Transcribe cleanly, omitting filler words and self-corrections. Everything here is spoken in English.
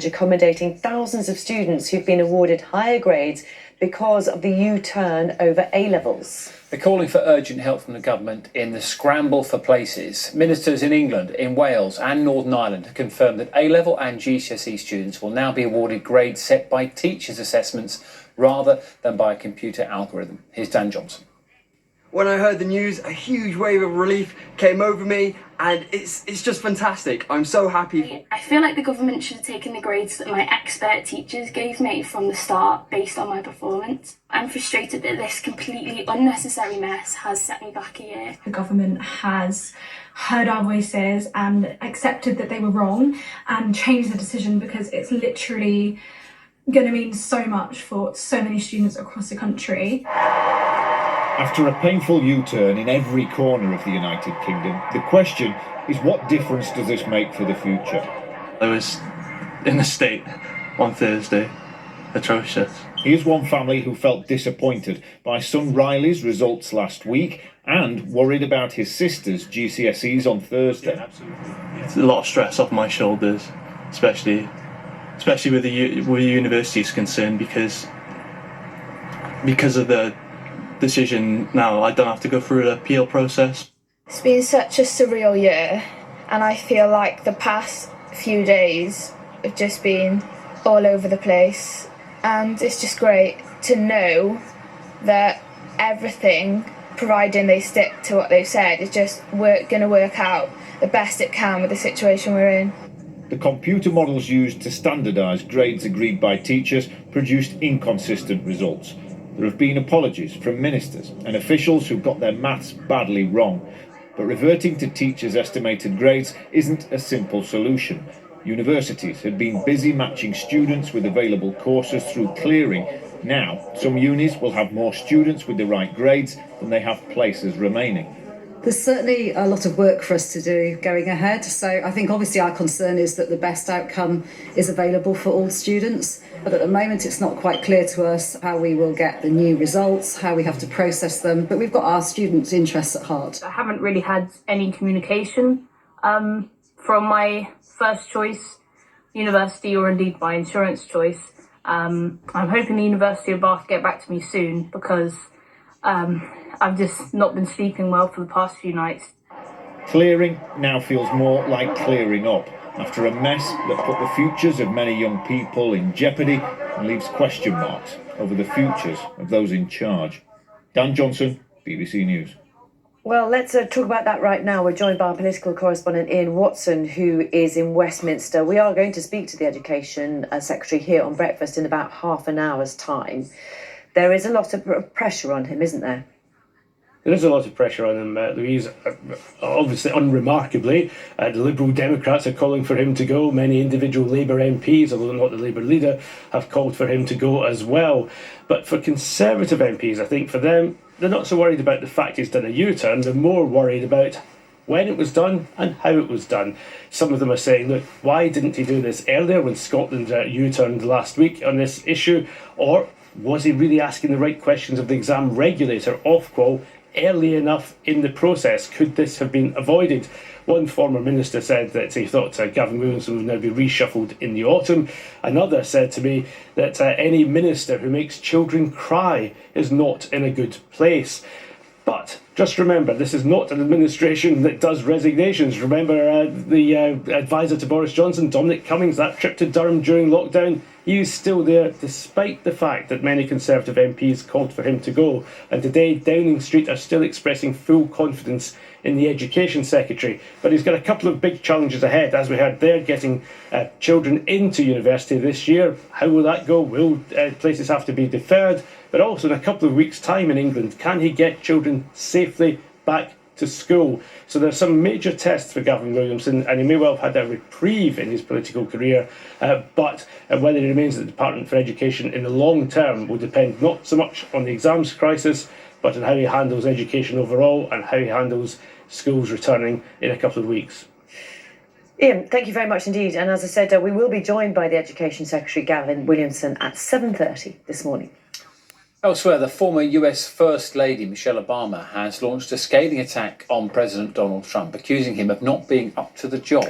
accommodating thousands of students who've been awarded higher grades because of the U-turn over A-levels. They're calling for urgent help from the government in the scramble for places. Ministers in England, in Wales and Northern Ireland have confirmed that A-level and GCSE students will now be awarded grades set by teachers' assessments rather than by a computer algorithm. Here's Dan Johnson. When I heard the news, a huge wave of relief came over me, and it's just fantastic. I'm so happy. I feel like the government should have taken the grades that my expert teachers gave me from the start based on my performance. I'm frustrated that this completely unnecessary mess has set me back a year. The government has heard our voices and accepted that they were wrong and changed the decision, because it's literally going to mean so much for so many students across the country. After a painful U-turn in every corner of the United Kingdom, the question is, what difference does this make for the future? I was in a state on Thursday, atrocious. Here's one family who felt disappointed by son Riley's results last week and worried about his sister's GCSEs on Thursday. Yeah, absolutely. It's a lot of stress off my shoulders, especially where the university is concerned, because of the decision now. I don't have to go through an appeal process. It's been such a surreal year, and I feel like the past few days have just been all over the place, and it's just great to know that everything, providing they stick to what they've said, is just going to work out the best it can with the situation we're in. The computer models used to standardise grades agreed by teachers produced inconsistent results. There have been apologies from ministers and officials who got their maths badly wrong. But reverting to teachers' estimated grades isn't a simple solution. Universities had been busy matching students with available courses through clearing. Now, some unis will have more students with the right grades than they have places remaining. There's certainly a lot of work for us to do going ahead. So I think obviously our concern is that the best outcome is available for all students. But at the moment, it's not quite clear to us how we will get the new results, how we have to process them. But we've got our students' interests at heart. I haven't really had any communication from my first choice university, or indeed my insurance choice. I'm hoping the University of Bath get back to me soon, because I've just not been sleeping well for the past few nights. Clearing now feels more like clearing up, after a mess that put the futures of many young people in jeopardy and leaves question marks over the futures of those in charge. Dan Johnson, BBC News. Well, let's talk about that right now. We're joined by our political correspondent Iain Watson, who is in Westminster. We are going to speak to the Education Secretary here on Breakfast in about half an hour's time. There is a lot of pressure on him, isn't there? There is a lot of pressure on him, Louise. Obviously, unremarkably, the Liberal Democrats are calling for him to go. Many individual Labour MPs, although not the Labour leader, have called for him to go as well. But for Conservative MPs, I think for them, they're not so worried about the fact he's done a U-turn. They're more worried about when it was done and how it was done. Some of them are saying, look, why didn't he do this earlier when Scotland U-turned last week on this issue? Or was he really asking the right questions of the exam regulator, Ofqual, early enough in the process? Could this have been avoided? One former minister said that he thought Gavin Williamson would now be reshuffled in the autumn. Another said to me that any minister who makes children cry is not in a good place. But just remember, this is not an administration that does resignations. Remember the advisor to Boris Johnson, Dominic Cummings, that trip to Durham during lockdown? He is still there, despite the fact that many Conservative MPs called for him to go. And today, Downing Street are still expressing full confidence in the Education Secretary. But he's got a couple of big challenges ahead. As we heard there, getting children into university this year. How will that go? Will places have to be deferred? But also in a couple of weeks' time in England, can he get children safely back to school? So there's some major tests for Gavin Williamson, and he may well have had a reprieve in his political career, but whether he remains at the Department for Education in the long term will depend not so much on the exams crisis, but on how he handles education overall and how he handles schools returning in a couple of weeks. Iain, thank you very much indeed. And as I said, we will be joined by the Education Secretary Gavin Williamson at 7:30 this morning. Elsewhere, the former US First Lady Michelle Obama has launched a scathing attack on President Donald Trump, accusing him of not being up to the job.